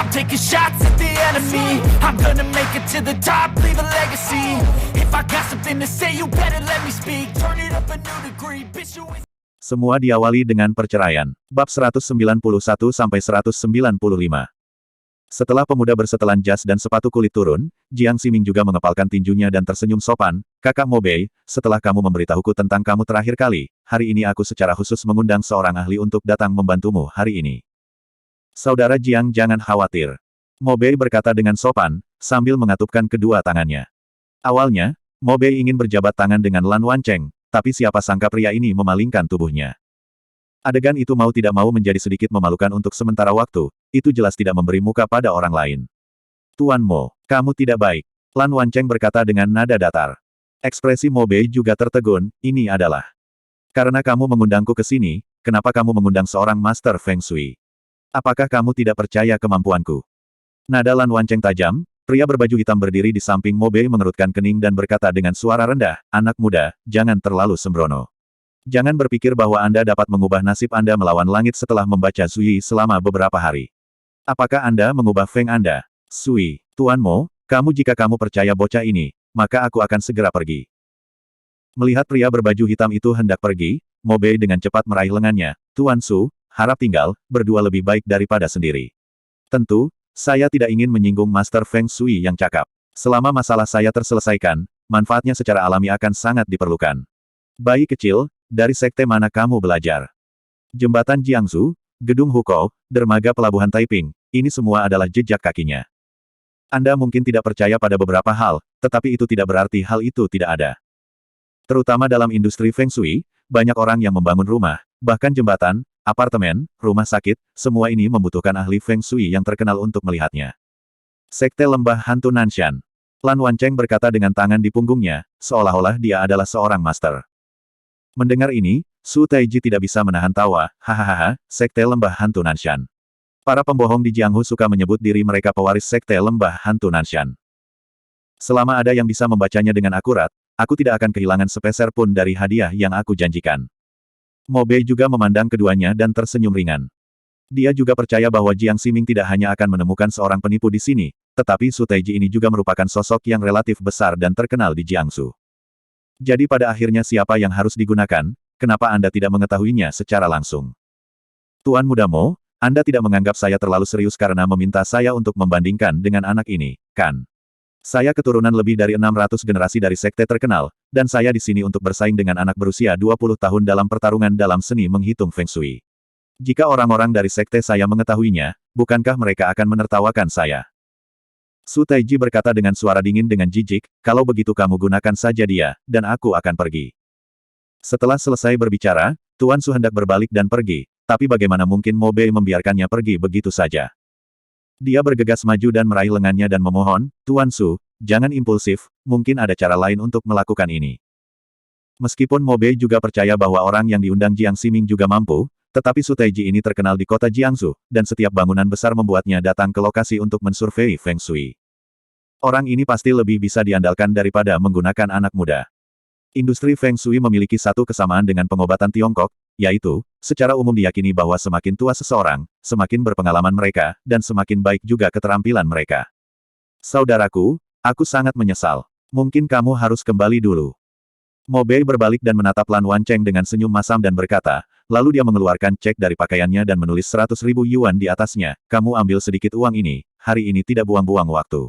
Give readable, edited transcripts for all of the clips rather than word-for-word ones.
I'm taking shots at the enemy. I'm gonna make it to the top, leave a legacy. If I got something to say, you better let me speak. Turn it up a new degree, bitch, you ain't. Semua diawali dengan perceraian. Bab 191-195. Setelah pemuda bersetelan jas dan sepatu kulit turun, Jiang Ximing juga mengepalkan tinjunya dan tersenyum sopan. Kakak Mo Bei, setelah kamu memberitahuku tentang kamu terakhir kali, hari ini aku secara khusus mengundang seorang ahli untuk datang membantumu hari ini. Saudara Jiang, jangan khawatir. Mo Bei berkata dengan sopan, sambil mengatupkan kedua tangannya. Awalnya, Mo Bei ingin berjabat tangan dengan Lan Wancheng, tapi siapa sangka pria ini memalingkan tubuhnya. Adegan itu mau tidak mau menjadi sedikit memalukan untuk sementara waktu, itu jelas tidak memberi muka pada orang lain. Tuan Mo, kamu tidak baik. Lan Wancheng berkata dengan nada datar. Ekspresi Mo Bei juga tertegun, ini adalah. Karena kamu mengundangku ke sini, kenapa kamu mengundang seorang Master Feng Shui? Apakah kamu tidak percaya kemampuanku? Nada Lan Wancheng tajam, pria berbaju hitam berdiri di samping Mo Bei mengerutkan kening dan berkata dengan suara rendah, anak muda, jangan terlalu sembrono. Jangan berpikir bahwa Anda dapat mengubah nasib Anda melawan langit setelah membaca Sui selama beberapa hari. Apakah Anda mengubah Feng Anda? Sui, Tuan Mo, jika kamu percaya bocah ini, maka aku akan segera pergi. Melihat pria berbaju hitam itu hendak pergi, Mo Bei dengan cepat meraih lengannya. Tuan Su, harap tinggal, berdua lebih baik daripada sendiri. Tentu, saya tidak ingin menyinggung Master Feng Shui yang cakap. Selama masalah saya terselesaikan, manfaatnya secara alami akan sangat diperlukan. Bayi kecil, dari sekte mana kamu belajar? Jembatan Jiangsu, Gedung Hukou, dermaga pelabuhan Taiping, ini semua adalah jejak kakinya. Anda mungkin tidak percaya pada beberapa hal, tetapi itu tidak berarti hal itu tidak ada. Terutama dalam industri Feng Shui, banyak orang yang membangun rumah, bahkan jembatan, apartemen, rumah sakit, semua ini membutuhkan ahli Feng Shui yang terkenal untuk melihatnya. Sekte Lembah Hantu Nanshan. Lan Wancheng berkata dengan tangan di punggungnya, seolah-olah dia adalah seorang master. Mendengar ini, Su Taiji tidak bisa menahan tawa, hahaha, Sekte Lembah Hantu Nanshan. Para pembohong di Jianghu suka menyebut diri mereka pewaris Sekte Lembah Hantu Nanshan. Selama ada yang bisa membacanya dengan akurat, aku tidak akan kehilangan sepeser pun dari hadiah yang aku janjikan. Mo Bei juga memandang keduanya dan tersenyum ringan. Dia juga percaya bahwa Jiang Ximing tidak hanya akan menemukan seorang penipu di sini, tetapi Su Taiji ini juga merupakan sosok yang relatif besar dan terkenal di Jiangsu. Jadi pada akhirnya siapa yang harus digunakan, kenapa Anda tidak mengetahuinya secara langsung? Tuan Muda Mo, Anda tidak menganggap saya terlalu serius karena meminta saya untuk membandingkan dengan anak ini, kan? Saya keturunan lebih dari 600 generasi dari sekte terkenal, dan saya di sini untuk bersaing dengan anak berusia 20 tahun dalam pertarungan dalam seni menghitung Feng Shui. Jika orang-orang dari sekte saya mengetahuinya, bukankah mereka akan menertawakan saya? Su Taiji berkata dengan suara dingin dengan jijik, kalau begitu kamu gunakan saja dia, dan aku akan pergi. Setelah selesai berbicara, Tuan Su hendak berbalik dan pergi, tapi bagaimana mungkin Mo Bei membiarkannya pergi begitu saja? Dia bergegas maju dan meraih lengannya dan memohon, Tuan Su, jangan impulsif, mungkin ada cara lain untuk melakukan ini. Meskipun Mo Bei juga percaya bahwa orang yang diundang Jiang Ximing juga mampu, tetapi Su Taiji ini terkenal di kota Jiangsu, dan setiap bangunan besar membuatnya datang ke lokasi untuk mensurvei Feng Shui. Orang ini pasti lebih bisa diandalkan daripada menggunakan anak muda. Industri Feng Shui memiliki satu kesamaan dengan pengobatan Tiongkok, yaitu, secara umum diyakini bahwa semakin tua seseorang, semakin berpengalaman mereka, dan semakin baik juga keterampilan mereka. Saudaraku, aku sangat menyesal. Mungkin kamu harus kembali dulu. Mo Bei berbalik dan menatap Lan Wancheng dengan senyum masam dan berkata, lalu dia mengeluarkan cek dari pakaiannya dan menulis 100.000 yuan di atasnya, kamu ambil sedikit uang ini, hari ini tidak buang-buang waktu.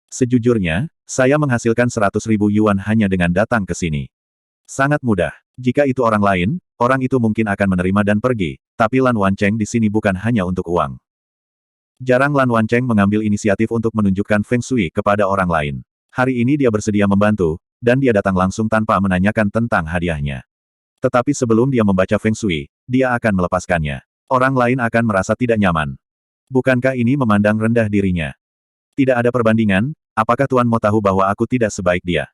Sejujurnya, saya menghasilkan 100.000 yuan hanya dengan datang ke sini. Sangat mudah. Jika itu orang lain, orang itu mungkin akan menerima dan pergi, tapi Lan Wancheng di sini bukan hanya untuk uang. Jarang Lan Wancheng mengambil inisiatif untuk menunjukkan Feng Shui kepada orang lain. Hari ini dia bersedia membantu, dan dia datang langsung tanpa menanyakan tentang hadiahnya. Tetapi sebelum dia membaca Feng Shui, dia akan melepaskannya. Orang lain akan merasa tidak nyaman. Bukankah ini memandang rendah dirinya? Tidak ada perbandingan, apakah Tuan mau tahu bahwa aku tidak sebaik dia?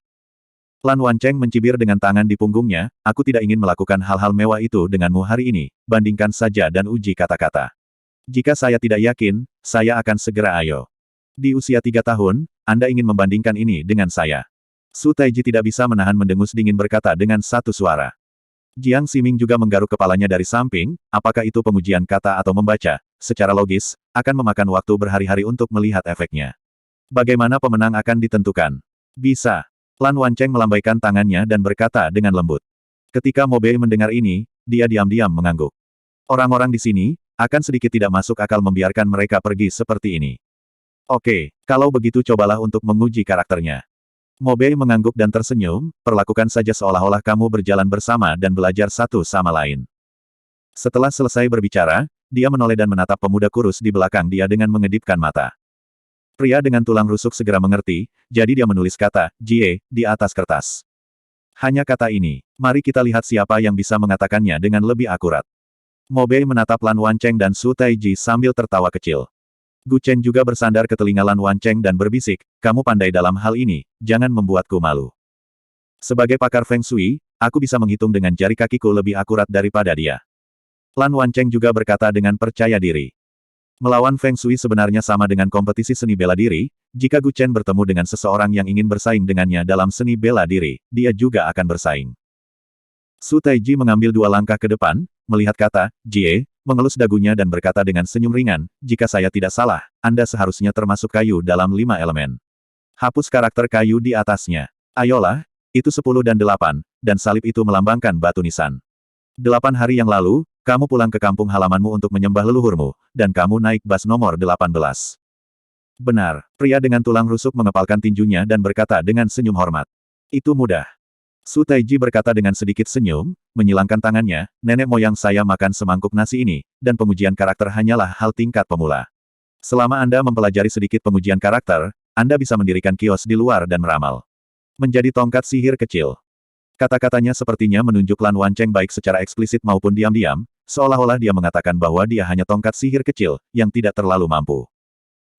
Lan Wancheng mencibir dengan tangan di punggungnya, aku tidak ingin melakukan hal-hal mewah itu denganmu hari ini, bandingkan saja dan uji kata-kata. Jika saya tidak yakin, saya akan segera ayo. Di usia 3 tahun, Anda ingin membandingkan ini dengan saya. Su Taiji tidak bisa menahan mendengus dingin berkata dengan satu suara. Jiang Ximing juga menggaruk kepalanya dari samping, apakah itu pengujian kata atau membaca, secara logis, akan memakan waktu berhari-hari untuk melihat efeknya. Bagaimana pemenang akan ditentukan? Bisa. Lan Wancheng melambaikan tangannya dan berkata dengan lembut. Ketika Mo Bei mendengar ini, dia diam-diam mengangguk. Orang-orang di sini, akan sedikit tidak masuk akal membiarkan mereka pergi seperti ini. Oke, kalau begitu cobalah untuk menguji karakternya. Mo Bei mengangguk dan tersenyum, perlakukan saja seolah-olah kamu berjalan bersama dan belajar satu sama lain. Setelah selesai berbicara, dia menoleh dan menatap pemuda kurus di belakang dia dengan mengedipkan mata. Pria dengan tulang rusuk segera mengerti, jadi dia menulis kata, Jie, di atas kertas. Hanya kata ini, mari kita lihat siapa yang bisa mengatakannya dengan lebih akurat. Mo Bei menatap Lan Wancheng dan Su Taiji sambil tertawa kecil. Gu Chen juga bersandar ke telinga Lan Wancheng dan berbisik, kamu pandai dalam hal ini, jangan membuatku malu. Sebagai pakar Feng Shui, aku bisa menghitung dengan jari kakiku lebih akurat daripada dia. Lan Wancheng juga berkata dengan percaya diri. Melawan Feng Shui sebenarnya sama dengan kompetisi seni bela diri, jika Gu Chen bertemu dengan seseorang yang ingin bersaing dengannya dalam seni bela diri, dia juga akan bersaing. Su Taiji mengambil 2 langkah ke depan, melihat kata, Jie, mengelus dagunya dan berkata dengan senyum ringan, jika saya tidak salah, Anda seharusnya termasuk kayu dalam 5 elemen. Hapus karakter kayu di atasnya. Ayolah, itu 10 dan 8, dan salib itu melambangkan batu nisan. 8 hari yang lalu, kamu pulang ke kampung halamanmu untuk menyembah leluhurmu, dan kamu naik bas nomor 18. Benar, pria dengan tulang rusuk mengepalkan tinjunya dan berkata dengan senyum hormat. Itu mudah. Su Taiji berkata dengan sedikit senyum, menyilangkan tangannya, nenek moyang saya makan semangkuk nasi ini, dan pengujian karakter hanyalah hal tingkat pemula. Selama Anda mempelajari sedikit pengujian karakter, Anda bisa mendirikan kios di luar dan meramal. Menjadi tongkat sihir kecil. Kata-katanya sepertinya menunjuk Lan Wancheng baik secara eksplisit maupun diam-diam, seolah-olah dia mengatakan bahwa dia hanya tongkat sihir kecil, yang tidak terlalu mampu.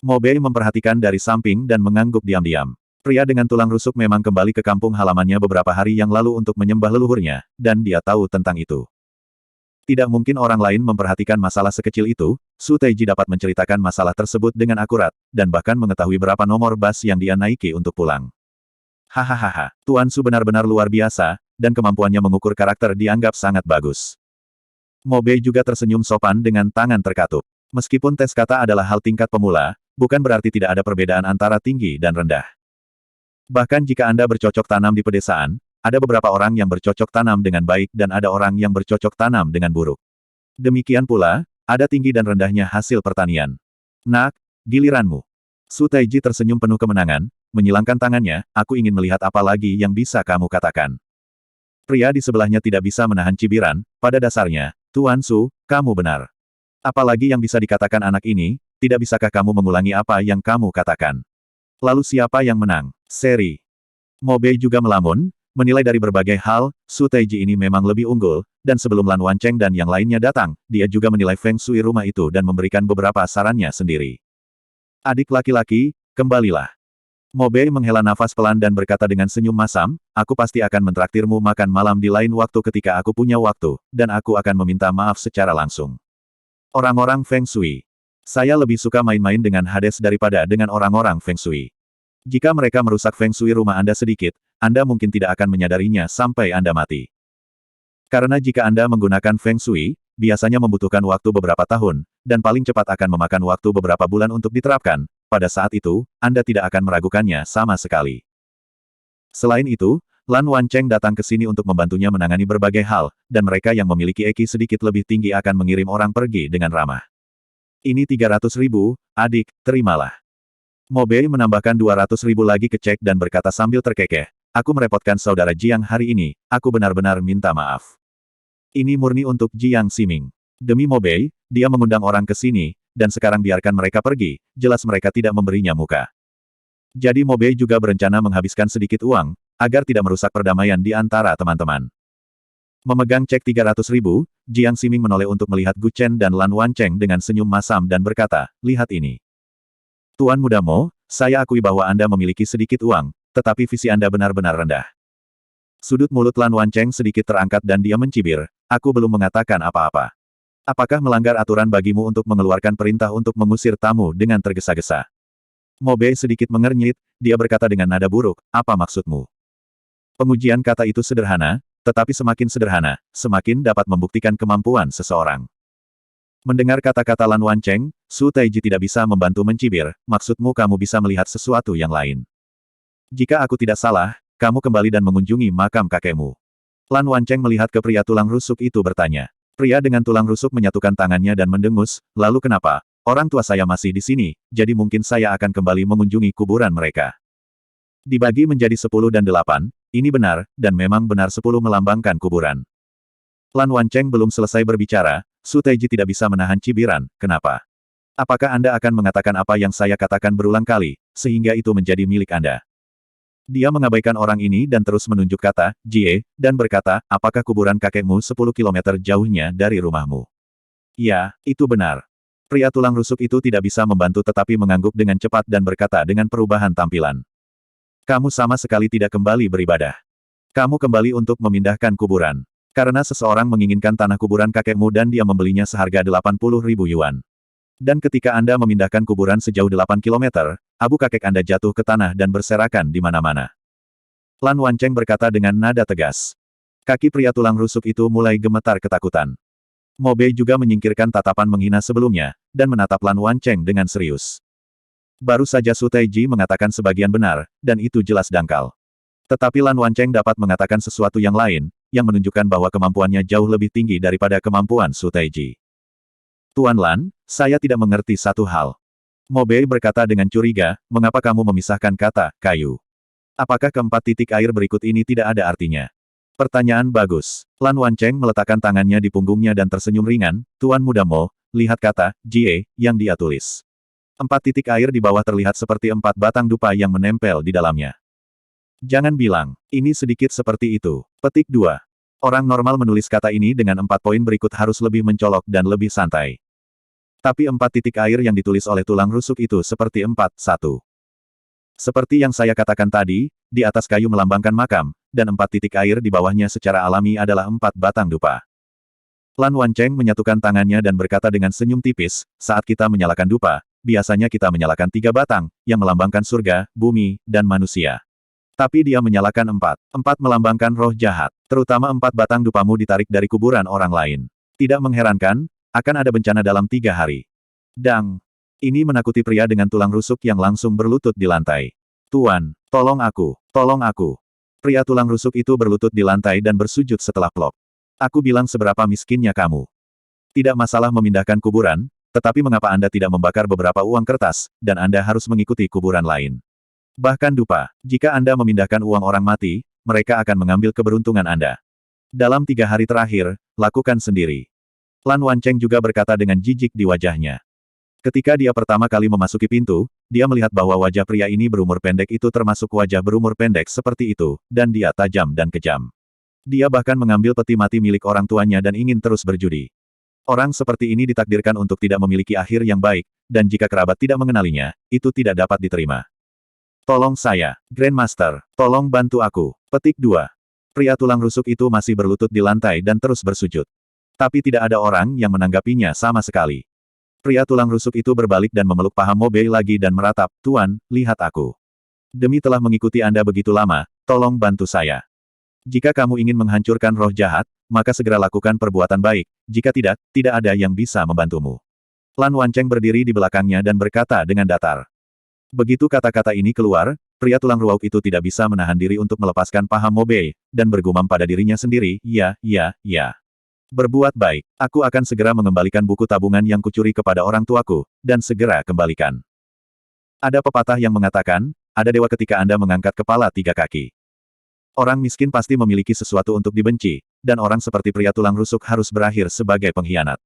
Mo Bei memperhatikan dari samping dan mengangguk diam-diam. Pria dengan tulang rusuk memang kembali ke kampung halamannya beberapa hari yang lalu untuk menyembah leluhurnya, dan dia tahu tentang itu. Tidak mungkin orang lain memperhatikan masalah sekecil itu, Su Taiji dapat menceritakan masalah tersebut dengan akurat, dan bahkan mengetahui berapa nomor bas yang dia naiki untuk pulang. Hahaha, Tuan Su benar-benar luar biasa, dan kemampuannya mengukur karakter dianggap sangat bagus. Mo Bei juga tersenyum sopan dengan tangan terkatup. Meskipun tes kata adalah hal tingkat pemula, bukan berarti tidak ada perbedaan antara tinggi dan rendah. Bahkan jika Anda bercocok tanam di pedesaan, ada beberapa orang yang bercocok tanam dengan baik dan ada orang yang bercocok tanam dengan buruk. Demikian pula, ada tinggi dan rendahnya hasil pertanian. Nak, giliranmu. Su Taiji tersenyum penuh kemenangan, menyilangkan tangannya, aku ingin melihat apa lagi yang bisa kamu katakan. Pria di sebelahnya tidak bisa menahan cibiran, pada dasarnya, Tuan Su, kamu benar. Apalagi yang bisa dikatakan anak ini, tidak bisakah kamu mengulangi apa yang kamu katakan? Lalu siapa yang menang? Seri. Mo Bei juga melamun, menilai dari berbagai hal, Su Taiji ini memang lebih unggul, dan sebelum Lan Wancheng dan yang lainnya datang, dia juga menilai Feng Shui rumah itu dan memberikan beberapa sarannya sendiri. Adik laki-laki, kembalilah. Mo Bei menghela nafas pelan dan berkata dengan senyum masam, aku pasti akan mentraktirmu makan malam di lain waktu ketika aku punya waktu, dan aku akan meminta maaf secara langsung. Orang-orang Feng Shui. Saya lebih suka main-main dengan Hades daripada dengan orang-orang Feng Shui. Jika mereka merusak Feng Shui rumah Anda sedikit, Anda mungkin tidak akan menyadarinya sampai Anda mati. Karena jika Anda menggunakan Feng Shui, biasanya membutuhkan waktu beberapa tahun, dan paling cepat akan memakan waktu beberapa bulan untuk diterapkan. Pada saat itu, Anda tidak akan meragukannya sama sekali. Selain itu, Lan Wancheng datang ke sini untuk membantunya menangani berbagai hal, dan mereka yang memiliki EQ sedikit lebih tinggi akan mengirim orang pergi dengan ramah. Ini 300.000, adik, terimalah. Mo Bei menambahkan 200.000 lagi ke cek dan berkata sambil terkekeh, aku merepotkan saudara Jiang hari ini, aku benar-benar minta maaf. Ini murni untuk Jiang Ximing. Demi Mo Bei, dia mengundang orang ke sini, dan sekarang biarkan mereka pergi, jelas mereka tidak memberinya muka. Jadi Mo Bei juga berencana menghabiskan sedikit uang, agar tidak merusak perdamaian di antara teman-teman. Memegang cek 300.000, Jiang Ximing menoleh untuk melihat Gu Chen dan Lan Wancheng dengan senyum masam dan berkata, lihat ini. Tuan Muda Mo, saya akui bahwa Anda memiliki sedikit uang, tetapi visi Anda benar-benar rendah. Sudut mulut Lan Wancheng sedikit terangkat dan dia mencibir, aku belum mengatakan apa-apa. Apakah melanggar aturan bagimu untuk mengeluarkan perintah untuk mengusir tamu dengan tergesa-gesa? Mo Bei sedikit mengernyit, dia berkata dengan nada buruk, apa maksudmu? Pengujian kata itu sederhana, tetapi semakin sederhana, semakin dapat membuktikan kemampuan seseorang. Mendengar kata-kata Lan Wancheng, Su Taiji tidak bisa membantu mencibir, maksudmu kamu bisa melihat sesuatu yang lain. Jika aku tidak salah, kamu kembali dan mengunjungi makam kakekmu. Lan Wancheng melihat ke pria tulang rusuk itu bertanya. Pria dengan tulang rusuk menyatukan tangannya dan mendengus, lalu kenapa? Orang tua saya masih di sini, jadi mungkin saya akan kembali mengunjungi kuburan mereka. Dibagi menjadi 10 dan 8, ini benar, dan memang benar 10 melambangkan kuburan. Lan Wancheng belum selesai berbicara, Su Taiji tidak bisa menahan cibiran, kenapa? Apakah Anda akan mengatakan apa yang saya katakan berulang kali, sehingga itu menjadi milik Anda? Dia mengabaikan orang ini dan terus menunjuk kata, Jie, dan berkata, apakah kuburan kakekmu 10 kilometer jauhnya dari rumahmu? Ya, itu benar. Pria tulang rusuk itu tidak bisa membantu tetapi mengangguk dengan cepat dan berkata dengan perubahan tampilan. Kamu sama sekali tidak kembali beribadah. Kamu kembali untuk memindahkan kuburan. Karena seseorang menginginkan tanah kuburan kakekmu dan dia membelinya seharga 80.000 yuan. Dan ketika Anda memindahkan kuburan sejauh 8 kilometer, abu kakek Anda jatuh ke tanah dan berserakan di mana-mana. Lan Wancheng berkata dengan nada tegas. Kaki pria tulang rusuk itu mulai gemetar ketakutan. Mo Bei juga menyingkirkan tatapan menghina sebelumnya, dan menatap Lan Wancheng dengan serius. Baru saja Su Taiji mengatakan sebagian benar, dan itu jelas dangkal. Tetapi Lan Wancheng dapat mengatakan sesuatu yang lain, yang menunjukkan bahwa kemampuannya jauh lebih tinggi daripada kemampuan Su Taiji. Tuan Lan, saya tidak mengerti satu hal. Mo Bei berkata dengan curiga, mengapa kamu memisahkan kata, kayu? Apakah keempat titik air berikut ini tidak ada artinya? Pertanyaan bagus. Lan Wancheng meletakkan tangannya di punggungnya dan tersenyum ringan, Tuan Muda Mo, lihat kata, Jie, yang dia tulis. 4 titik air di bawah terlihat seperti 4 batang dupa yang menempel di dalamnya. Jangan bilang, ini sedikit seperti itu. Petik 2. Orang normal menulis kata ini dengan 4 poin berikut harus lebih mencolok dan lebih santai. Tapi 4 titik air yang ditulis oleh tulang rusuk itu seperti 4-1. Seperti yang saya katakan tadi, di atas kayu melambangkan makam, dan 4 titik air di bawahnya secara alami adalah 4 batang dupa. Lan Wancheng menyatukan tangannya dan berkata dengan senyum tipis, saat kita menyalakan dupa, biasanya kita menyalakan 3 batang, yang melambangkan surga, bumi, dan manusia. Tapi dia menyalakan 4. 4 melambangkan roh jahat. Terutama 4 batang dupamu ditarik dari kuburan orang lain. Tidak mengherankan, akan ada bencana dalam 3 hari. Dang! Ini menakuti pria dengan tulang rusuk yang langsung berlutut di lantai. Tuan, tolong aku, tolong aku. Pria tulang rusuk itu berlutut di lantai dan bersujud setelah plop. Aku bilang seberapa miskinnya kamu. Tidak masalah memindahkan kuburan, tetapi mengapa Anda tidak membakar beberapa uang kertas, dan Anda harus mengikuti kuburan lain? Bahkan dupa, jika Anda memindahkan uang orang mati, mereka akan mengambil keberuntungan Anda. Dalam 3 hari terakhir, lakukan sendiri. Lan Wancheng juga berkata dengan jijik di wajahnya. Ketika dia pertama kali memasuki pintu, dia melihat bahwa wajah pria ini berumur pendek itu termasuk wajah berumur pendek seperti itu, dan dia tajam dan kejam. Dia bahkan mengambil peti mati milik orang tuanya dan ingin terus berjudi. Orang seperti ini ditakdirkan untuk tidak memiliki akhir yang baik, dan jika kerabat tidak mengenalinya, itu tidak dapat diterima. Tolong saya, Grandmaster, tolong bantu aku. Petik 2. Pria tulang rusuk itu masih berlutut di lantai dan terus bersujud. Tapi tidak ada orang yang menanggapinya sama sekali. Pria tulang rusuk itu berbalik dan memeluk paha Mo Bei lagi dan meratap, Tuan, lihat aku. Demi telah mengikuti Anda begitu lama, tolong bantu saya. Jika kamu ingin menghancurkan roh jahat, maka segera lakukan perbuatan baik, jika tidak, tidak ada yang bisa membantumu. Lan Wancheng berdiri di belakangnya dan berkata dengan datar. Begitu kata-kata ini keluar, pria tulang ruauk itu tidak bisa menahan diri untuk melepaskan paha Mo Bei, dan bergumam pada dirinya sendiri, ya, ya, ya. Berbuat baik, aku akan segera mengembalikan buku tabungan yang kucuri kepada orang tuaku, dan segera kembalikan. Ada pepatah yang mengatakan, ada dewa ketika Anda mengangkat kepala 3 kaki. Orang miskin pasti memiliki sesuatu untuk dibenci, dan orang seperti pria tulang rusuk harus berakhir sebagai pengkhianat.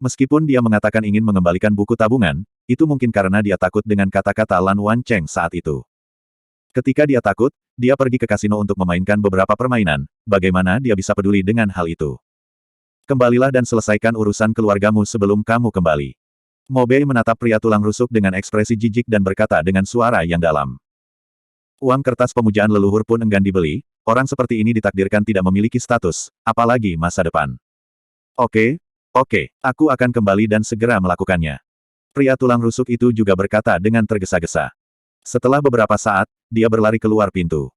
Meskipun dia mengatakan ingin mengembalikan buku tabungan, itu mungkin karena dia takut dengan kata-kata Lan Wancheng saat itu. Ketika dia takut, dia pergi ke kasino untuk memainkan beberapa permainan, bagaimana dia bisa peduli dengan hal itu? Kembalilah dan selesaikan urusan keluargamu sebelum kamu kembali. Mo Bei menatap pria tulang rusuk dengan ekspresi jijik dan berkata dengan suara yang dalam. Uang kertas pemujaan leluhur pun enggan dibeli, orang seperti ini ditakdirkan tidak memiliki status, apalagi masa depan. Oke, aku akan kembali dan segera melakukannya. Pria tulang rusuk itu juga berkata dengan tergesa-gesa. Setelah beberapa saat, dia berlari keluar pintu.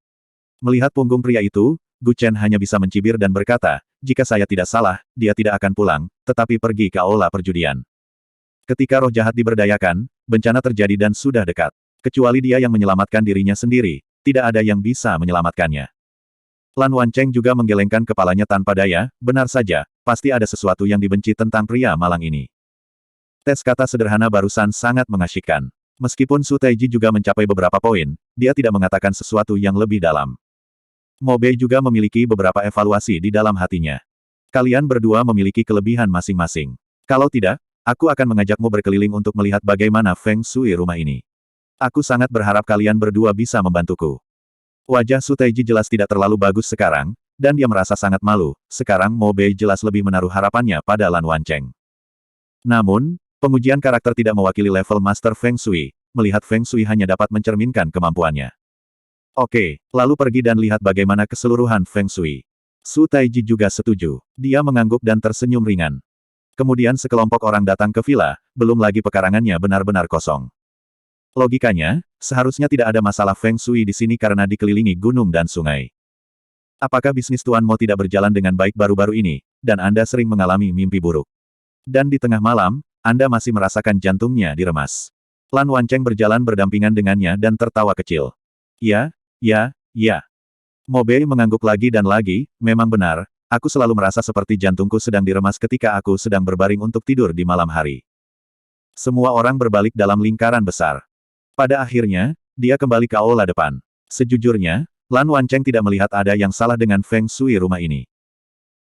Melihat punggung pria itu, Gu Chen hanya bisa mencibir dan berkata, jika saya tidak salah, dia tidak akan pulang, tetapi pergi ke aula perjudian. Ketika roh jahat diberdayakan, bencana terjadi dan sudah dekat. Kecuali dia yang menyelamatkan dirinya sendiri, tidak ada yang bisa menyelamatkannya. Lan Wancheng juga menggelengkan kepalanya tanpa daya, benar saja, pasti ada sesuatu yang dibenci tentang pria malang ini. Tes kata sederhana barusan sangat mengasyikkan. Meskipun Su Taiji juga mencapai beberapa poin, dia tidak mengatakan sesuatu yang lebih dalam. Mo Bei juga memiliki beberapa evaluasi di dalam hatinya. Kalian berdua memiliki kelebihan masing-masing. Kalau tidak, aku akan mengajakmu berkeliling untuk melihat bagaimana Feng Shui rumah ini. Aku sangat berharap kalian berdua bisa membantuku. Wajah Su Taiji jelas tidak terlalu bagus sekarang, dan dia merasa sangat malu. Sekarang Mo Bei jelas lebih menaruh harapannya pada Lan Wancheng. Namun, pengujian karakter tidak mewakili level Master Feng Shui. Melihat Feng Shui hanya dapat mencerminkan kemampuannya. Oke, lalu pergi dan lihat bagaimana keseluruhan Feng Shui. Su Taiji juga setuju. Dia mengangguk dan tersenyum ringan. Kemudian sekelompok orang datang ke villa, belum lagi pekarangannya benar-benar kosong. Logikanya, seharusnya tidak ada masalah Feng Shui di sini karena dikelilingi gunung dan sungai. Apakah bisnis Tuan Mo tidak berjalan dengan baik baru-baru ini, dan Anda sering mengalami mimpi buruk? Dan di tengah malam, Anda masih merasakan jantungnya diremas. Lan Wancheng berjalan berdampingan dengannya dan tertawa kecil. Ya. Mo Bei mengangguk lagi dan lagi, memang benar, aku selalu merasa seperti jantungku sedang diremas ketika aku sedang berbaring untuk tidur di malam hari. Semua orang berbalik dalam lingkaran besar. Pada akhirnya, dia kembali ke aula depan. Sejujurnya, Lan Wancheng tidak melihat ada yang salah dengan Feng Shui rumah ini.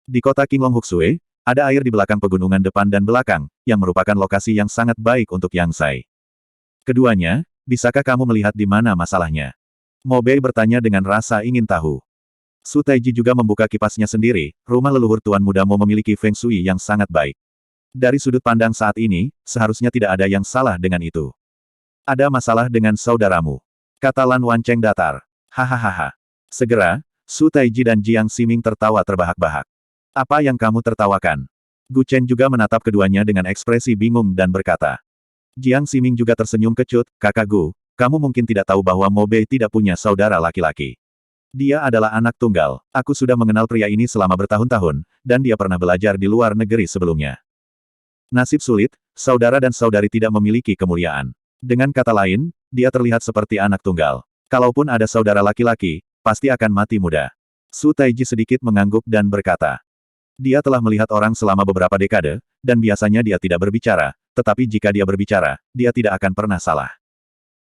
Di kota Qinglong Huksue, ada air di belakang pegunungan depan dan belakang, yang merupakan lokasi yang sangat baik untuk Yang Sai. Keduanya, bisakah kamu melihat di mana masalahnya? Mo Bei bertanya dengan rasa ingin tahu. Su Taiji juga membuka kipasnya sendiri, rumah leluhur Tuan Muda Mo memiliki Feng Shui yang sangat baik. Dari sudut pandang saat ini, seharusnya tidak ada yang salah dengan itu. Ada masalah dengan saudaramu, kata Lan Wancheng datar. Hahaha. Segera, Su Taiji dan Jiang Ximing tertawa terbahak-bahak. Apa yang kamu tertawakan? Gu Chen juga menatap keduanya dengan ekspresi bingung dan berkata. Jiang Ximing juga tersenyum kecut, kakak Gu, kamu mungkin tidak tahu bahwa Mo Bei tidak punya saudara laki-laki. Dia adalah anak tunggal. Aku sudah mengenal pria ini selama bertahun-tahun, dan dia pernah belajar di luar negeri sebelumnya. Nasib sulit, saudara dan saudari tidak memiliki kemuliaan. Dengan kata lain, dia terlihat seperti anak tunggal. Kalaupun ada saudara laki-laki, pasti akan mati muda. Su Taiji sedikit mengangguk dan berkata. Dia telah melihat orang selama beberapa dekade, dan biasanya dia tidak berbicara, tetapi jika dia berbicara, dia tidak akan pernah salah.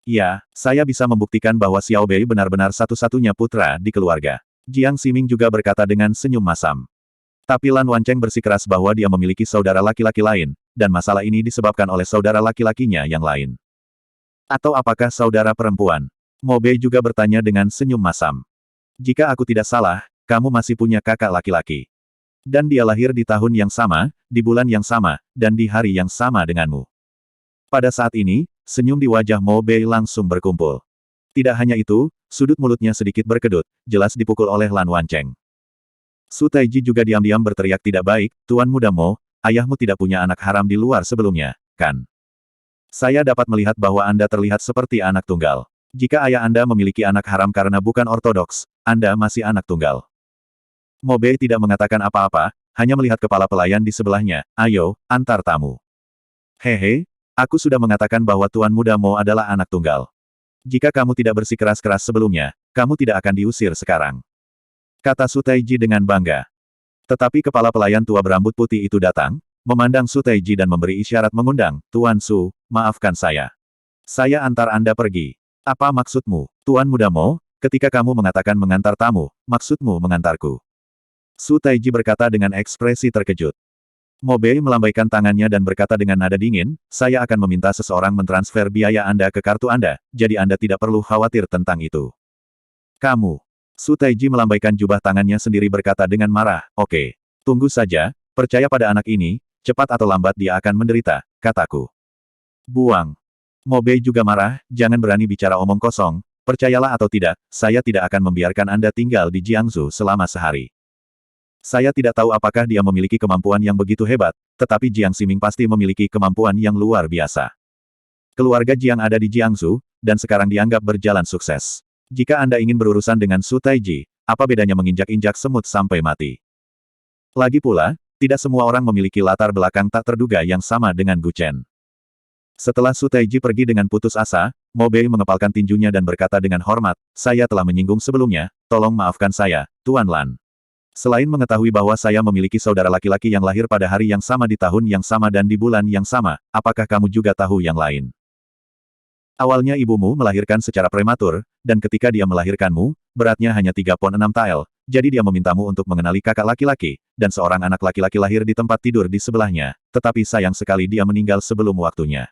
Ya, saya bisa membuktikan bahwa Xiao Bei benar-benar satu-satunya putra di keluarga. Jiang Ximing juga berkata dengan senyum masam. Tapi Lan Wancheng bersikeras bahwa dia memiliki saudara laki-laki lain, dan masalah ini disebabkan oleh saudara laki-lakinya yang lain. Atau apakah saudara perempuan? Mo Bei juga bertanya dengan senyum masam. Jika aku tidak salah, kamu masih punya kakak laki-laki. Dan dia lahir di tahun yang sama, di bulan yang sama, dan di hari yang sama denganmu. Pada saat ini, senyum di wajah Mo Bei langsung berkumpul. Tidak hanya itu, sudut mulutnya sedikit berkedut, jelas dipukul oleh Lan Wancheng. Su Taiji juga diam-diam berteriak tidak baik, Tuan Muda Mo, ayahmu tidak punya anak haram di luar sebelumnya, kan? Saya dapat melihat bahwa Anda terlihat seperti anak tunggal. Jika ayah Anda memiliki anak haram karena bukan ortodoks, Anda masih anak tunggal. Mo Bei tidak mengatakan apa-apa, hanya melihat kepala pelayan di sebelahnya, ayo, antar tamu. Hehe, aku sudah mengatakan bahwa Tuan Muda Mo adalah anak tunggal. Jika kamu tidak bersikeras-keras sebelumnya, kamu tidak akan diusir sekarang. Kata Su Taiji dengan bangga. Tetapi kepala pelayan tua berambut putih itu datang, memandang Su Taiji dan memberi isyarat mengundang, Tuan Su, maafkan saya. Saya antar Anda pergi. Apa maksudmu, Tuan Muda Mo, ketika kamu mengatakan mengantar tamu, maksudmu mengantarku? Su Taiji berkata dengan ekspresi terkejut. Mo Bei melambaikan tangannya dan berkata dengan nada dingin, saya akan meminta seseorang mentransfer biaya Anda ke kartu Anda, jadi Anda tidak perlu khawatir tentang itu. Kamu. Su Taiji melambaikan jubah tangannya sendiri berkata dengan marah, oke. Tunggu saja, percaya pada anak ini, cepat atau lambat dia akan menderita, kataku. Buang. Mo Bei juga marah, jangan berani bicara omong kosong, percayalah atau tidak, saya tidak akan membiarkan Anda tinggal di Jiangsu selama sehari. Saya tidak tahu apakah dia memiliki kemampuan yang begitu hebat, tetapi Jiang Ximing pasti memiliki kemampuan yang luar biasa. Keluarga Jiang ada di Jiangsu, dan sekarang dianggap berjalan sukses. Jika Anda ingin berurusan dengan Su Taiji, apa bedanya menginjak-injak semut sampai mati? Lagi pula, tidak semua orang memiliki latar belakang tak terduga yang sama dengan Gu Chen. Setelah Su Taiji pergi dengan putus asa, Mo Bei mengepalkan tinjunya dan berkata dengan hormat, "Saya telah menyinggung sebelumnya, tolong maafkan saya, Tuan Lan. Selain mengetahui bahwa saya memiliki saudara laki-laki yang lahir pada hari yang sama di tahun yang sama dan di bulan yang sama, apakah kamu juga tahu yang lain? Awalnya ibumu melahirkan secara prematur, dan ketika dia melahirkanmu, beratnya hanya 3,6 tael, jadi dia memintamu untuk mengenali kakak laki-laki, dan seorang anak laki-laki lahir di tempat tidur di sebelahnya, tetapi sayang sekali dia meninggal sebelum waktunya."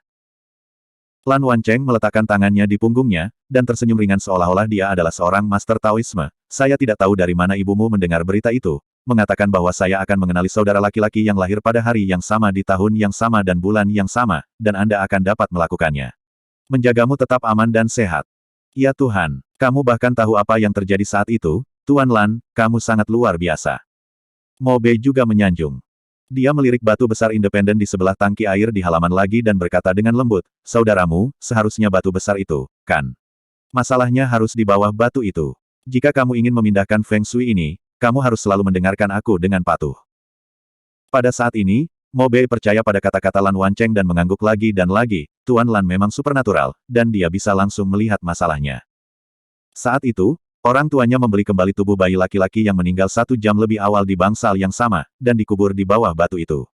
Lan Wancheng meletakkan tangannya di punggungnya, dan tersenyum ringan seolah-olah dia adalah seorang master Taoisme. "Saya tidak tahu dari mana ibumu mendengar berita itu, mengatakan bahwa saya akan mengenali saudara laki-laki yang lahir pada hari yang sama di tahun yang sama dan bulan yang sama, dan Anda akan dapat melakukannya. Menjagamu tetap aman dan sehat." "Ya Tuhan, kamu bahkan tahu apa yang terjadi saat itu, Tuan Lan, kamu sangat luar biasa." Mo Bei juga menyanjung. Dia melirik batu besar independen di sebelah tangki air di halaman lagi dan berkata dengan lembut, "Saudaramu, seharusnya batu besar itu, kan? Masalahnya harus di bawah batu itu. Jika kamu ingin memindahkan Feng Shui ini, kamu harus selalu mendengarkan aku dengan patuh." Pada saat ini, Mo Bei percaya pada kata-kata Lan Wancheng dan mengangguk lagi dan lagi, Tuan Lan memang supernatural, dan dia bisa langsung melihat masalahnya. Saat itu, orang tuanya membeli kembali tubuh bayi laki-laki yang meninggal 1 jam lebih awal di bangsal yang sama, dan dikubur di bawah batu itu.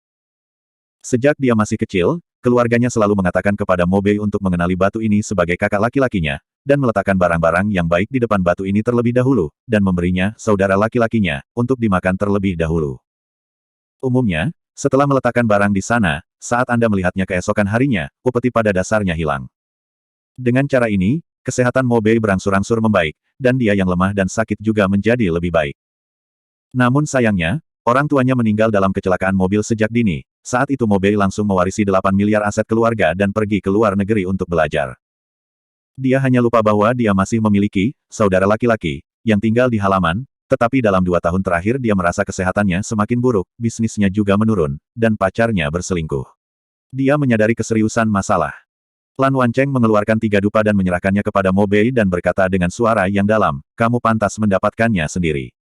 Sejak dia masih kecil, keluarganya selalu mengatakan kepada Mo Bei untuk mengenali batu ini sebagai kakak laki-lakinya, dan meletakkan barang-barang yang baik di depan batu ini terlebih dahulu, dan memberinya, saudara laki-lakinya, untuk dimakan terlebih dahulu. Umumnya, setelah meletakkan barang di sana, saat Anda melihatnya keesokan harinya, upeti pada dasarnya hilang. Dengan cara ini, kesehatan Mo Bei berangsur-angsur membaik, dan dia yang lemah dan sakit juga menjadi lebih baik. Namun sayangnya, orang tuanya meninggal dalam kecelakaan mobil sejak dini. Saat itu Mo Bei langsung mewarisi 8 miliar aset keluarga dan pergi ke luar negeri untuk belajar. Dia hanya lupa bahwa dia masih memiliki saudara laki-laki yang tinggal di halaman, tetapi dalam 2 tahun terakhir dia merasa kesehatannya semakin buruk, bisnisnya juga menurun, dan pacarnya berselingkuh. Dia menyadari keseriusan masalah. Lan Wancheng mengeluarkan 3 dupa dan menyerahkannya kepada Mo Bei dan berkata dengan suara yang dalam, "Kamu pantas mendapatkannya sendiri.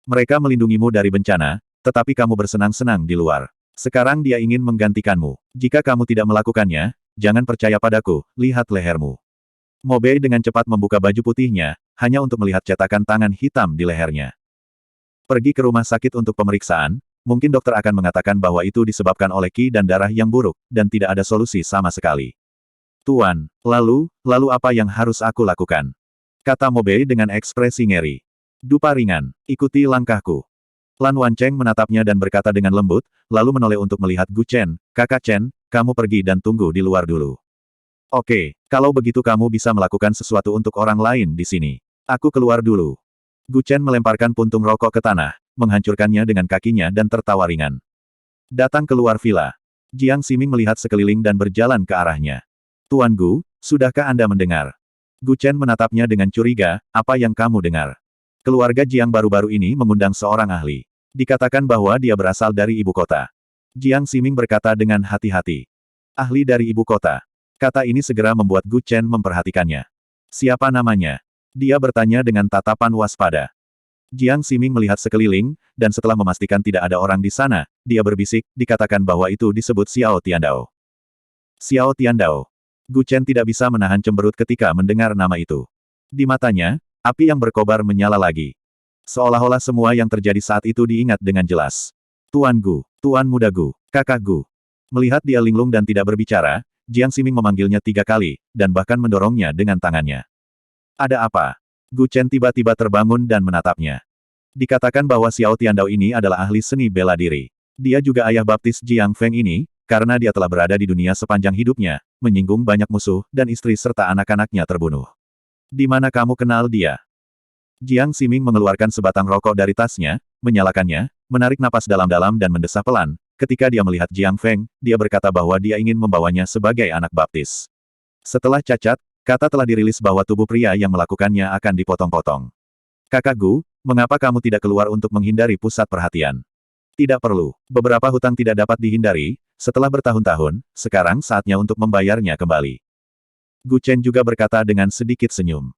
Mereka melindungimu dari bencana, tetapi kamu bersenang-senang di luar. Sekarang dia ingin menggantikanmu. Jika kamu tidak melakukannya, jangan percaya padaku, lihat lehermu." Mo Bei dengan cepat membuka baju putihnya, hanya untuk melihat cetakan tangan hitam di lehernya. "Pergi ke rumah sakit untuk pemeriksaan, mungkin dokter akan mengatakan bahwa itu disebabkan oleh qi dan darah yang buruk, dan tidak ada solusi sama sekali." "Tuan, lalu apa yang harus aku lakukan?" kata Mo Bei dengan ekspresi ngeri. "Dupa ringan, ikuti langkahku." Lan Wancheng menatapnya dan berkata dengan lembut, lalu menoleh untuk melihat Gu Chen, "Kakak Chen, kamu pergi dan tunggu di luar dulu." "Oke, kalau begitu kamu bisa melakukan sesuatu untuk orang lain di sini. Aku keluar dulu." Gu Chen melemparkan puntung rokok ke tanah, menghancurkannya dengan kakinya dan tertawa ringan. Datang keluar villa. Jiang Ximing melihat sekeliling dan berjalan ke arahnya. "Tuan Gu, sudahkah Anda mendengar?" Gu Chen menatapnya dengan curiga, "Apa yang kamu dengar?" "Keluarga Jiang baru-baru ini mengundang seorang ahli. Dikatakan bahwa dia berasal dari ibu kota." Jiang Ximing berkata dengan hati-hati. "Ahli dari ibu kota." Kata ini segera membuat Gu Chen memperhatikannya. "Siapa namanya?" dia bertanya dengan tatapan waspada. Jiang Ximing melihat sekeliling, dan setelah memastikan tidak ada orang di sana, dia berbisik, "Dikatakan bahwa itu disebut Xiao Tiandao." Xiao Tiandao. Gu Chen tidak bisa menahan cemberut ketika mendengar nama itu. Di matanya, api yang berkobar menyala lagi. Seolah-olah semua yang terjadi saat itu diingat dengan jelas. "Tuan Gu, Tuan Muda Gu, Kakak Gu." Melihat dia linglung dan tidak berbicara, Jiang Ximing memanggilnya 3 kali, dan bahkan mendorongnya dengan tangannya. "Ada apa?" Gu Chen tiba-tiba terbangun dan menatapnya. Dikatakan bahwa Xiao Tiandao ini adalah ahli seni bela diri. Dia juga ayah baptis Jiang Feng ini, karena dia telah berada di dunia sepanjang hidupnya, menyinggung banyak musuh, dan istri serta anak-anaknya terbunuh. "Di mana kamu kenal dia?" Jiang Ximing mengeluarkan sebatang rokok dari tasnya, menyalakannya, menarik napas dalam-dalam dan mendesah pelan. Ketika dia melihat Jiang Feng, dia berkata bahwa dia ingin membawanya sebagai anak baptis. Setelah cacat, kata telah dirilis bahwa tubuh pria yang melakukannya akan dipotong-potong. "Kakak Gu, mengapa kamu tidak keluar untuk menghindari pusat perhatian?" "Tidak perlu. Beberapa hutang tidak dapat dihindari, setelah bertahun-tahun, sekarang saatnya untuk membayarnya kembali." Gu Chen juga berkata dengan sedikit senyum.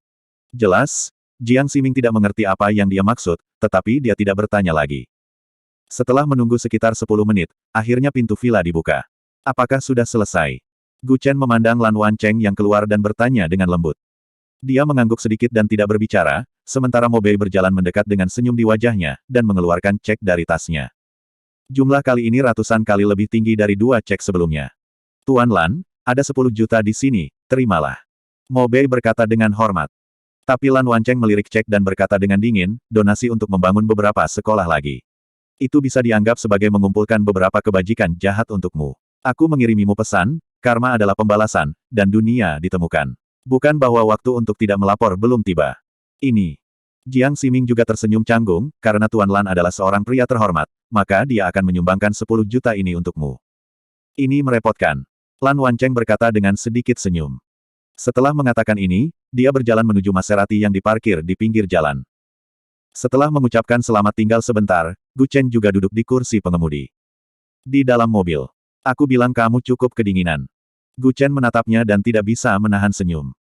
Jelas, Jiang Ximing tidak mengerti apa yang dia maksud, tetapi dia tidak bertanya lagi. Setelah menunggu sekitar 10 menit, akhirnya pintu villa dibuka. Apakah sudah selesai? Gu Chen memandang Lan Wancheng yang keluar dan bertanya dengan lembut. Dia mengangguk sedikit dan tidak berbicara, sementara Mo Bei berjalan mendekat dengan senyum di wajahnya, dan mengeluarkan cek dari tasnya. Jumlah kali ini ratusan kali lebih tinggi dari 2 cek sebelumnya. Tuan Lan, ada 10 juta di sini, terimalah. Mo Bei berkata dengan hormat. Tapi Lan Wancheng melirik cek dan berkata dengan dingin, donasi untuk membangun beberapa sekolah lagi. Itu bisa dianggap sebagai mengumpulkan beberapa kebajikan jahat untukmu. Aku mengirimimu pesan, karma adalah pembalasan, dan dunia ditemukan. Bukan bahwa waktu untuk tidak melapor belum tiba. Ini. Jiang Ximing juga tersenyum canggung, karena Tuan Lan adalah seorang pria terhormat, maka dia akan menyumbangkan 10 juta ini untukmu. Ini merepotkan. Lan Wancheng berkata dengan sedikit senyum. Setelah mengatakan ini, dia berjalan menuju Maserati yang diparkir di pinggir jalan. Setelah mengucapkan selamat tinggal sebentar, Gu Chen juga duduk di kursi pengemudi. Di dalam mobil. Aku bilang kamu cukup kedinginan. Gu Chen menatapnya dan tidak bisa menahan senyum.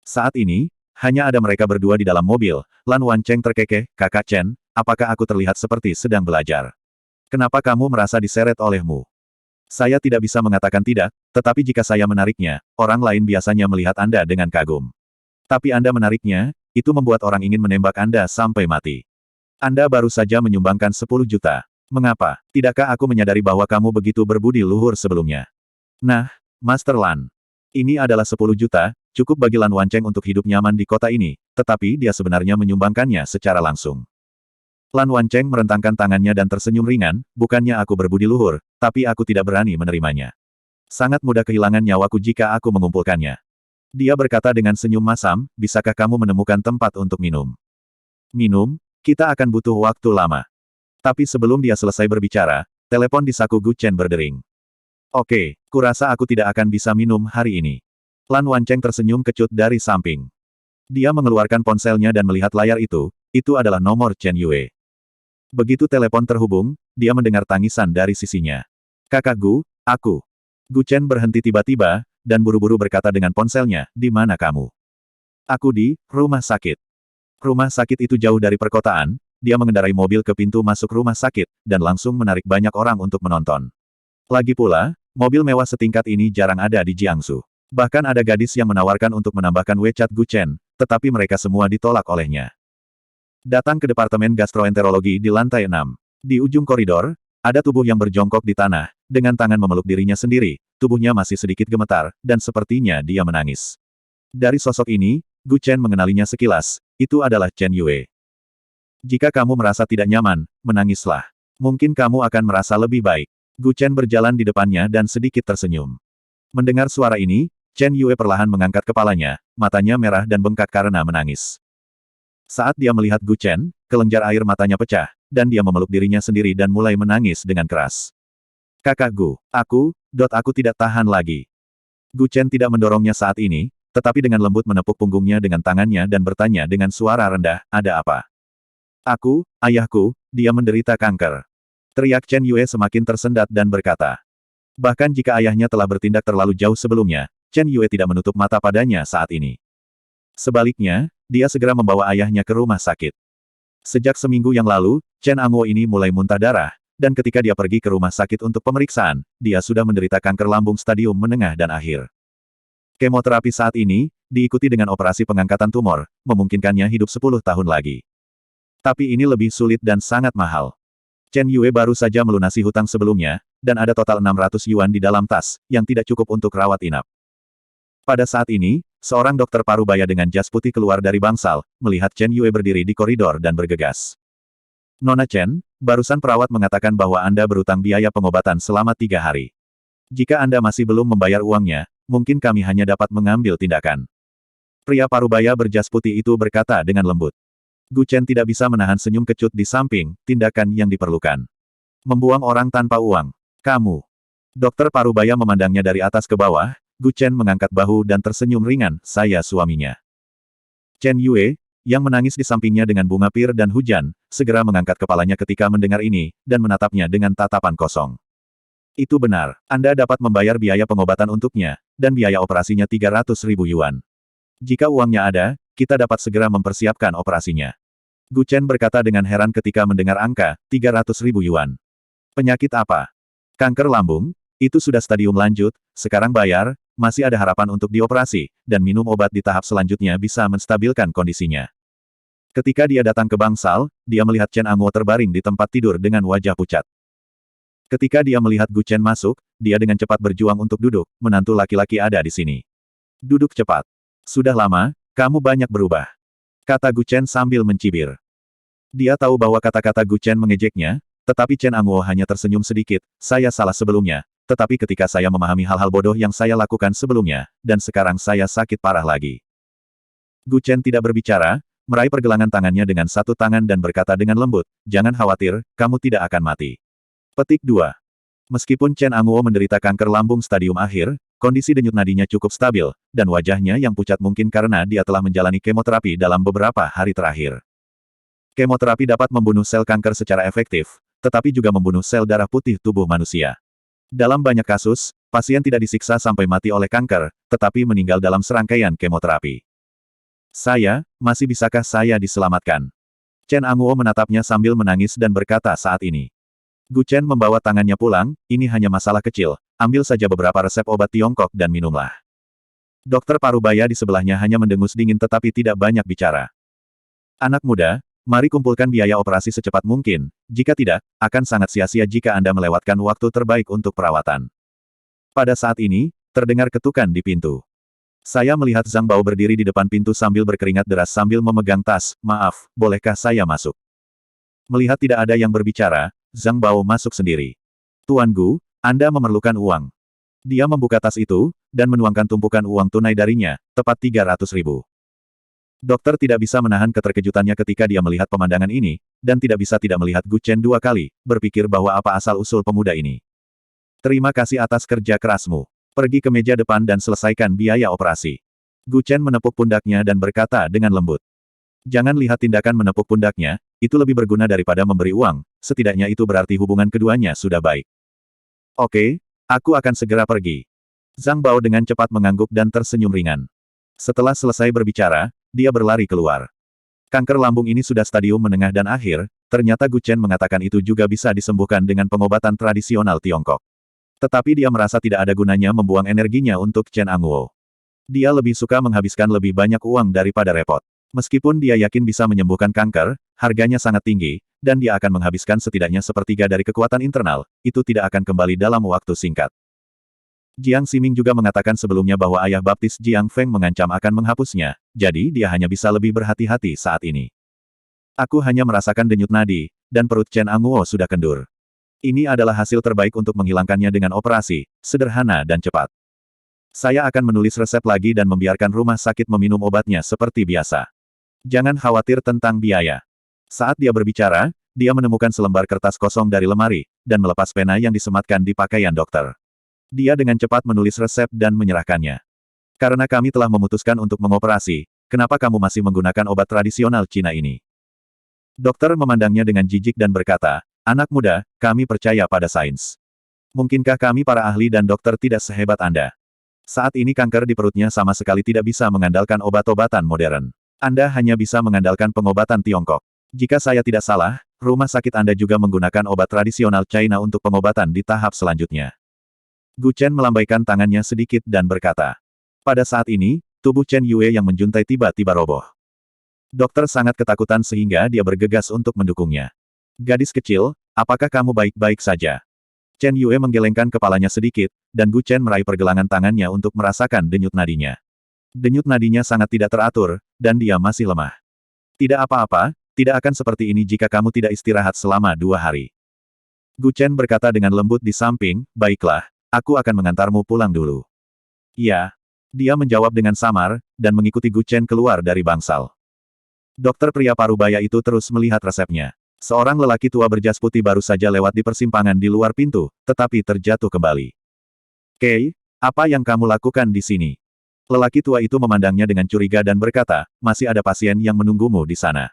Saat ini, hanya ada mereka berdua di dalam mobil. Lan Wancheng terkekeh, Kakak Chen, apakah aku terlihat seperti sedang belajar? Kenapa kamu merasa diseret olehmu? Saya tidak bisa mengatakan tidak, tetapi jika saya menariknya, orang lain biasanya melihat Anda dengan kagum. Tapi Anda menariknya, itu membuat orang ingin menembak Anda sampai mati. Anda baru saja menyumbangkan 10 juta. Mengapa? Tidakkah aku menyadari bahwa kamu begitu berbudi luhur sebelumnya? Nah, Master Lan. Ini adalah 10 juta, cukup bagi Lan Wancheng untuk hidup nyaman di kota ini, tetapi dia sebenarnya menyumbangkannya secara langsung. Lan Wancheng merentangkan tangannya dan tersenyum ringan, bukannya aku berbudi luhur, tapi aku tidak berani menerimanya. Sangat mudah kehilangan nyawaku jika aku mengumpulkannya. Dia berkata dengan senyum masam, bisakah kamu menemukan tempat untuk minum? Minum? Kita akan butuh waktu lama. Tapi sebelum dia selesai berbicara, telepon di saku Gu Chen berdering. Oke, kurasa aku tidak akan bisa minum hari ini. Lan Wancheng tersenyum kecut dari samping. Dia mengeluarkan ponselnya dan melihat layar itu adalah nomor Chen Yue. Begitu telepon terhubung, dia mendengar tangisan dari sisinya. Kakak Gu, aku. Gu Chen berhenti tiba-tiba, dan buru-buru berkata dengan ponselnya, di mana kamu? Aku di rumah sakit. Rumah sakit itu jauh dari perkotaan, dia mengendarai mobil ke pintu masuk rumah sakit, dan langsung menarik banyak orang untuk menonton. Lagi pula, mobil mewah setingkat ini jarang ada di Jiangsu. Bahkan ada gadis yang menawarkan untuk menambahkan WeChat Gu Chen, tetapi mereka semua ditolak olehnya. Datang ke Departemen Gastroenterologi di lantai 6. Di ujung koridor, ada tubuh yang berjongkok di tanah, dengan tangan memeluk dirinya sendiri, tubuhnya masih sedikit gemetar, dan sepertinya dia menangis. Dari sosok ini, Gu Chen mengenalinya sekilas, itu adalah Chen Yue. Jika kamu merasa tidak nyaman, menangislah. Mungkin kamu akan merasa lebih baik. Gu Chen berjalan di depannya dan sedikit tersenyum. Mendengar suara ini, Chen Yue perlahan mengangkat kepalanya, matanya merah dan bengkak karena menangis. Saat dia melihat Gu Chen, kelenjar air matanya pecah, dan dia memeluk dirinya sendiri dan mulai menangis dengan keras. Kakak Gu, aku tidak tahan lagi. Gu Chen tidak mendorongnya saat ini, tetapi dengan lembut menepuk punggungnya dengan tangannya dan bertanya dengan suara rendah, ada apa? Ayahku, dia menderita kanker. Teriak Chen Yue semakin tersendat dan berkata. Bahkan jika ayahnya telah bertindak terlalu jauh sebelumnya, Chen Yue tidak menutup mata padanya saat ini. Sebaliknya, dia segera membawa ayahnya ke rumah sakit. Sejak seminggu yang lalu, Chen Angwo ini mulai muntah darah, dan ketika dia pergi ke rumah sakit untuk pemeriksaan, dia sudah menderita kanker lambung stadium menengah dan akhir. Kemoterapi saat ini, diikuti dengan operasi pengangkatan tumor, memungkinkannya hidup 10 tahun lagi. Tapi ini lebih sulit dan sangat mahal. Chen Yue baru saja melunasi hutang sebelumnya, dan ada total 600 yuan di dalam tas, yang tidak cukup untuk rawat inap. Pada saat ini, seorang dokter parubaya dengan jas putih keluar dari bangsal, melihat Chen Yue berdiri di koridor dan bergegas. Nona Chen, barusan perawat mengatakan bahwa Anda berutang biaya pengobatan selama 3 hari. Jika Anda masih belum membayar uangnya, mungkin kami hanya dapat mengambil tindakan. Pria parubaya berjas putih itu berkata dengan lembut. Gu Chen tidak bisa menahan senyum kecut di samping, tindakan yang diperlukan. Membuang orang tanpa uang. Kamu. Dokter parubaya memandangnya dari atas ke bawah, Gu Chen mengangkat bahu dan tersenyum ringan, saya suaminya. Chen Yue, yang menangis di sampingnya dengan bunga pir dan hujan, segera mengangkat kepalanya ketika mendengar ini, dan menatapnya dengan tatapan kosong. Itu benar, Anda dapat membayar biaya pengobatan untuknya, dan biaya operasinya 300.000 yuan. Jika uangnya ada, kita dapat segera mempersiapkan operasinya. Gu Chen berkata dengan heran ketika mendengar angka, 300.000 yuan. Penyakit apa? Kanker lambung? Itu sudah stadium lanjut, sekarang bayar, masih ada harapan untuk dioperasi, dan minum obat di tahap selanjutnya bisa menstabilkan kondisinya. Ketika dia datang ke bangsal, dia melihat Chen Angwo terbaring di tempat tidur dengan wajah pucat. Ketika dia melihat Gu Chen masuk, dia dengan cepat berjuang untuk duduk, menantu laki-laki ada di sini. Duduk cepat. Sudah lama, kamu banyak berubah. Kata Gu Chen sambil mencibir. Dia tahu bahwa kata-kata Gu Chen mengejeknya, tetapi Chen Angwo hanya tersenyum sedikit, saya salah sebelumnya, tetapi ketika saya memahami hal-hal bodoh yang saya lakukan sebelumnya, dan sekarang saya sakit parah lagi. Gu Chen tidak berbicara, meraih pergelangan tangannya dengan satu tangan dan berkata dengan lembut, jangan khawatir, kamu tidak akan mati. Petik 2. Meskipun Chen Angwo menderita kanker lambung stadium akhir, kondisi denyut nadinya cukup stabil, dan wajahnya yang pucat mungkin karena dia telah menjalani kemoterapi dalam beberapa hari terakhir. Kemoterapi dapat membunuh sel kanker secara efektif, tetapi juga membunuh sel darah putih tubuh manusia. Dalam banyak kasus, pasien tidak disiksa sampai mati oleh kanker, tetapi meninggal dalam serangkaian kemoterapi. Masih bisakah saya diselamatkan? Chen Angwo menatapnya sambil menangis dan berkata saat ini. Gu Chen membawa tangannya pulang, ini hanya masalah kecil, ambil saja beberapa resep obat Tiongkok dan minumlah. Dokter Parubaya di sebelahnya hanya mendengus dingin tetapi tidak banyak bicara. Anak muda, mari kumpulkan biaya operasi secepat mungkin, jika tidak, akan sangat sia-sia jika Anda melewatkan waktu terbaik untuk perawatan. Pada saat ini, terdengar ketukan di pintu. Saya melihat Zhang Bao berdiri di depan pintu sambil berkeringat deras sambil memegang tas, maaf, bolehkah saya masuk? Melihat tidak ada yang berbicara, Zhang Bao masuk sendiri. Tuan Gu, Anda memerlukan uang. Dia membuka tas itu, dan menuangkan tumpukan uang tunai darinya, tepat 300.000. Dokter tidak bisa menahan keterkejutannya ketika dia melihat pemandangan ini, dan tidak bisa tidak melihat Gu Chen 2 kali, berpikir bahwa apa asal-usul pemuda ini. Terima kasih atas kerja kerasmu. Pergi ke meja depan dan selesaikan biaya operasi. Gu Chen menepuk pundaknya dan berkata dengan lembut. Jangan lihat tindakan menepuk pundaknya, itu lebih berguna daripada memberi uang, setidaknya itu berarti hubungan keduanya sudah baik. Oke, aku akan segera pergi. Zhang Bao dengan cepat mengangguk dan tersenyum ringan. Setelah selesai berbicara, dia berlari keluar. Kanker lambung ini sudah stadium menengah dan akhir, ternyata Gu Chen mengatakan itu juga bisa disembuhkan dengan pengobatan tradisional Tiongkok. Tetapi dia merasa tidak ada gunanya membuang energinya untuk Chen Angwo. Dia lebih suka menghabiskan lebih banyak uang daripada repot. Meskipun dia yakin bisa menyembuhkan kanker, harganya sangat tinggi, dan dia akan menghabiskan setidaknya sepertiga dari kekuatan internal, itu tidak akan kembali dalam waktu singkat. Jiang Ximing juga mengatakan sebelumnya bahwa ayah baptis Jiang Feng mengancam akan menghapusnya, jadi dia hanya bisa lebih berhati-hati saat ini. Aku hanya merasakan denyut nadi, dan perut Chen Angwo sudah kendur. Ini adalah hasil terbaik untuk menghilangkannya dengan operasi, sederhana dan cepat. Saya akan menulis resep lagi dan membiarkan rumah sakit meminum obatnya seperti biasa. Jangan khawatir tentang biaya. Saat dia berbicara, dia menemukan selembar kertas kosong dari lemari, dan melepas pena yang disematkan di pakaian dokter. Dia dengan cepat menulis resep dan menyerahkannya. Karena kami telah memutuskan untuk mengoperasi, kenapa kamu masih menggunakan obat tradisional Cina ini? Dokter memandangnya dengan jijik dan berkata, anak muda, kami percaya pada sains. Mungkinkah kami para ahli dan dokter tidak sehebat Anda? Saat ini kanker di perutnya sama sekali tidak bisa mengandalkan obat-obatan modern. Anda hanya bisa mengandalkan pengobatan Tiongkok. Jika saya tidak salah, rumah sakit Anda juga menggunakan obat tradisional China untuk pengobatan di tahap selanjutnya. Gu Chen melambaikan tangannya sedikit dan berkata. Pada saat ini, tubuh Chen Yue yang menjuntai tiba-tiba roboh. Dokter sangat ketakutan sehingga dia bergegas untuk mendukungnya. Gadis kecil, apakah kamu baik-baik saja? Chen Yue menggelengkan kepalanya sedikit, dan Gu Chen meraih pergelangan tangannya untuk merasakan denyut nadinya. Denyut nadinya sangat tidak teratur, dan dia masih lemah. Tidak apa-apa, tidak akan seperti ini jika kamu tidak istirahat selama 2 hari. Gu Chen berkata dengan lembut di samping, baiklah, aku akan mengantarmu pulang dulu. Iya. Dia menjawab dengan samar, dan mengikuti Gu Chen keluar dari bangsal. Dokter pria parubaya itu terus melihat resepnya. Seorang lelaki tua berjas putih baru saja lewat di persimpangan di luar pintu, tetapi terjatuh kembali. Kei, apa yang kamu lakukan di sini? Lelaki tua itu memandangnya dengan curiga dan berkata, masih ada pasien yang menunggumu di sana.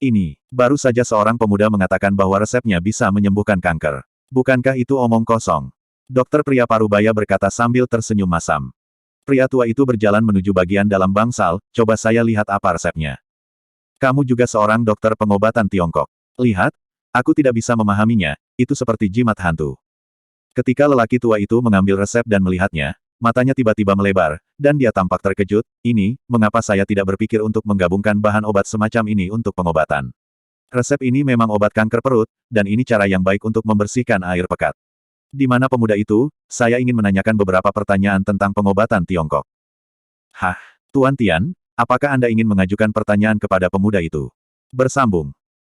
Ini, baru saja seorang pemuda mengatakan bahwa resepnya bisa menyembuhkan kanker. Bukankah itu omong kosong? Dokter pria parubaya berkata sambil tersenyum masam. Pria tua itu berjalan menuju bagian dalam bangsal, coba saya lihat apa resepnya. Kamu juga seorang dokter pengobatan Tiongkok. Lihat, Aku tidak bisa memahaminya, itu seperti jimat hantu. Ketika lelaki tua itu mengambil resep dan melihatnya, matanya tiba-tiba melebar, dan dia tampak terkejut, mengapa saya tidak berpikir untuk menggabungkan bahan obat semacam ini untuk pengobatan? Resep ini memang obat kanker perut, dan ini cara yang baik untuk membersihkan air pekat. Di mana pemuda itu? Saya ingin menanyakan beberapa pertanyaan tentang pengobatan Tiongkok. Hah, Tuan Tian, apakah Anda ingin mengajukan pertanyaan kepada pemuda itu? Bersambung.